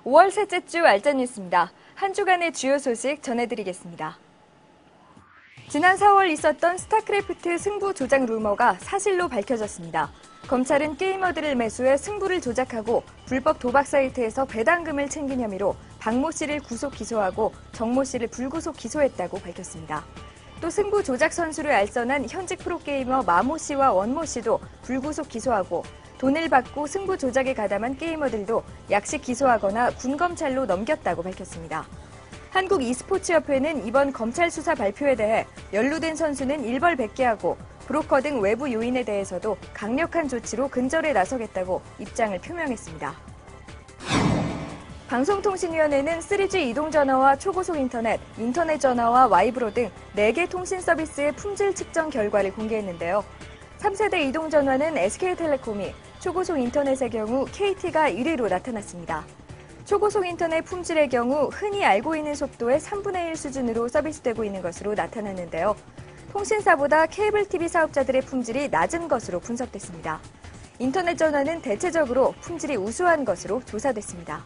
5월 셋째 주 알짜뉴스입니다. 한 주간의 주요 소식 전해드리겠습니다. 지난 4월 있었던 스타크래프트 승부 조작 루머가 사실로 밝혀졌습니다. 검찰은 게이머들을 매수해 승부를 조작하고 불법 도박 사이트에서 배당금을 챙긴 혐의로 박모 씨를 구속 기소하고 정모 씨를 불구속 기소했다고 밝혔습니다. 또 승부 조작 선수를 알선한 현직 프로게이머 마모 씨와 원모 씨도 불구속 기소하고 돈을 받고 승부 조작에 가담한 게이머들도 약식 기소하거나 군검찰로 넘겼다고 밝혔습니다. 한국 e스포츠협회는 이번 검찰 수사 발표에 대해 연루된 선수는 일벌백계하고 브로커 등 외부 요인에 대해서도 강력한 조치로 근절에 나서겠다고 입장을 표명했습니다. 방송통신위원회는 3G 이동전화와 초고속 인터넷 전화와 와이브로 등 4개 통신 서비스의 품질 측정 결과를 공개했는데요. 3세대 이동전화는 SK텔레콤이, 초고속 인터넷의 경우 KT가 1위로 나타났습니다. 초고속 인터넷 품질의 경우 흔히 알고 있는 속도의 3분의 1 수준으로 서비스되고 있는 것으로 나타났는데요. 통신사보다 케이블 TV 사업자들의 품질이 낮은 것으로 분석됐습니다. 인터넷 전화는 대체적으로 품질이 우수한 것으로 조사됐습니다.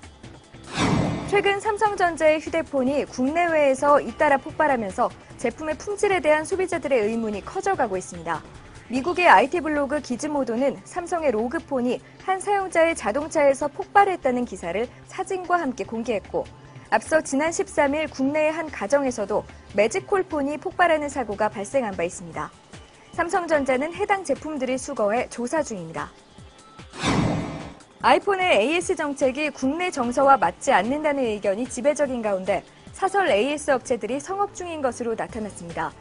최근 삼성전자의 휴대폰이 국내외에서 잇따라 폭발하면서 제품의 품질에 대한 소비자들의 의문이 커져가고 있습니다. 미국의 IT 블로그 기즈모도는 삼성의 로그폰이 한 사용자의 자동차에서 폭발했다는 기사를 사진과 함께 공개했고, 앞서 지난 13일 국내의 한 가정에서도 매직콜폰이 폭발하는 사고가 발생한 바 있습니다. 삼성전자는 해당 제품들을 수거해 조사 중입니다. 아이폰의 AS 정책이 국내 정서와 맞지 않는다는 의견이 지배적인 가운데 사설 AS 업체들이 성업 중인 것으로 나타났습니다.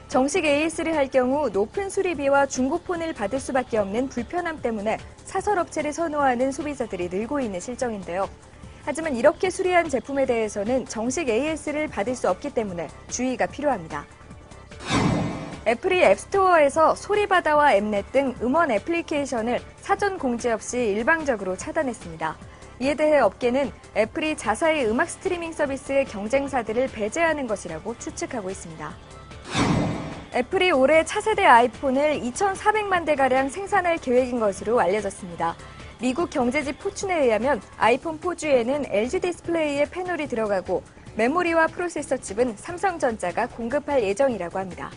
정식 AS를 할 경우 높은 수리비와 중고폰을 받을 수밖에 없는 불편함 때문에 사설 업체를 선호하는 소비자들이 늘고 있는 실정인데요. 하지만 이렇게 수리한 제품에 대해서는 정식 AS를 받을 수 없기 때문에 주의가 필요합니다. 애플이 앱스토어에서 소리바다와 앱넷 등 음원 애플리케이션을 사전 공지 없이 일방적으로 차단했습니다. 이에 대해 업계는 애플이 자사의 음악 스트리밍 서비스의 경쟁사들을 배제하는 것이라고 추측하고 있습니다. 애플이 올해 차세대 아이폰을 2,400만 대가량 생산할 계획인 것으로 알려졌습니다. 미국 경제지 포춘에 의하면 아이폰 4G에는 LG 디스플레이의 패널이 들어가고 메모리와 프로세서 칩은 삼성전자가 공급할 예정이라고 합니다.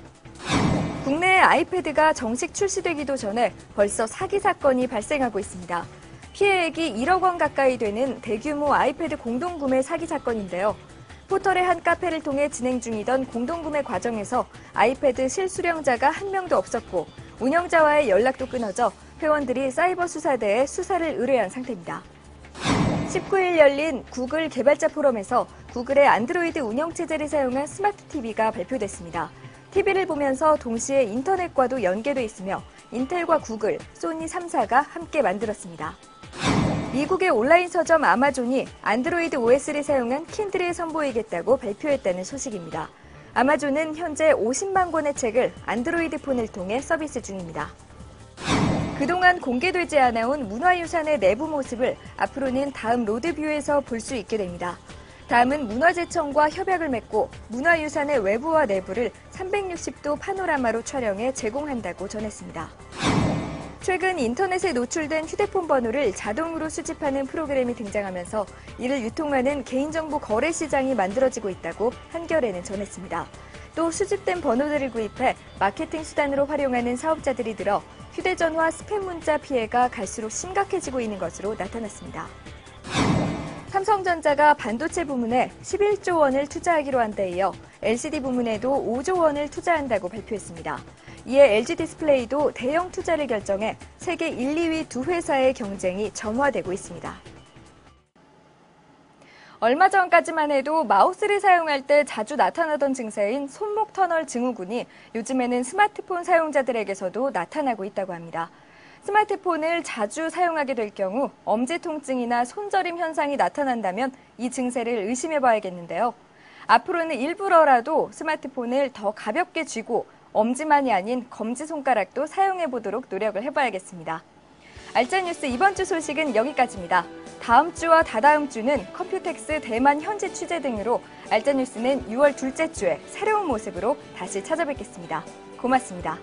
국내 아이패드가 정식 출시되기도 전에 벌써 사기 사건이 발생하고 있습니다. 피해액이 1억 원 가까이 되는 대규모 아이패드 공동구매 사기 사건인데요. 포털의 한 카페를 통해 진행 중이던 공동구매 과정에서 아이패드 실수령자가 한 명도 없었고 운영자와의 연락도 끊어져 회원들이 사이버 수사대에 수사를 의뢰한 상태입니다. 19일 열린 구글 개발자 포럼에서 구글의 안드로이드 운영체제를 사용한 스마트 TV가 발표됐습니다. TV를 보면서 동시에 인터넷과도 연계돼 있으며 인텔과 구글, 소니 3사가 함께 만들었습니다. 미국의 온라인 서점 아마존이 안드로이드 OS를 사용한 킨들을 선보이겠다고 발표했다는 소식입니다. 아마존은 현재 50만 권의 책을 안드로이드 폰을 통해 서비스 중입니다. 그동안 공개되지 않아온 문화유산의 내부 모습을 앞으로는 다음 로드뷰에서 볼 수 있게 됩니다. 다음은 문화재청과 협약을 맺고 문화유산의 외부와 내부를 360도 파노라마로 촬영해 제공한다고 전했습니다. 최근 인터넷에 노출된 휴대폰 번호를 자동으로 수집하는 프로그램이 등장하면서 이를 유통하는 개인정보 거래 시장이 만들어지고 있다고 한겨레는 전했습니다. 또 수집된 번호들을 구입해 마케팅 수단으로 활용하는 사업자들이 늘어 휴대전화 스팸 문자 피해가 갈수록 심각해지고 있는 것으로 나타났습니다. 삼성전자가 반도체 부문에 11조 원을 투자하기로 한 데 이어 LCD 부문에도 5조 원을 투자한다고 발표했습니다. 이에 LG 디스플레이도 대형 투자를 결정해 세계 1, 2위 두 회사의 경쟁이 점화되고 있습니다. 얼마 전까지만 해도 마우스를 사용할 때 자주 나타나던 증세인 손목 터널 증후군이 요즘에는 스마트폰 사용자들에게서도 나타나고 있다고 합니다. 스마트폰을 자주 사용하게 될 경우 엄지 통증이나 손저림 현상이 나타난다면 이 증세를 의심해 봐야겠는데요. 앞으로는 일부러라도 스마트폰을 더 가볍게 쥐고 엄지만이 아닌 검지손가락도 사용해 보도록 노력을 해봐야겠습니다. 알짜뉴스 이번 주 소식은 여기까지입니다. 다음 주와 다다음 주는 컴퓨텍스 대만 현지 취재 등으로 알짜뉴스는 6월 둘째 주에 새로운 모습으로 다시 찾아뵙겠습니다. 고맙습니다.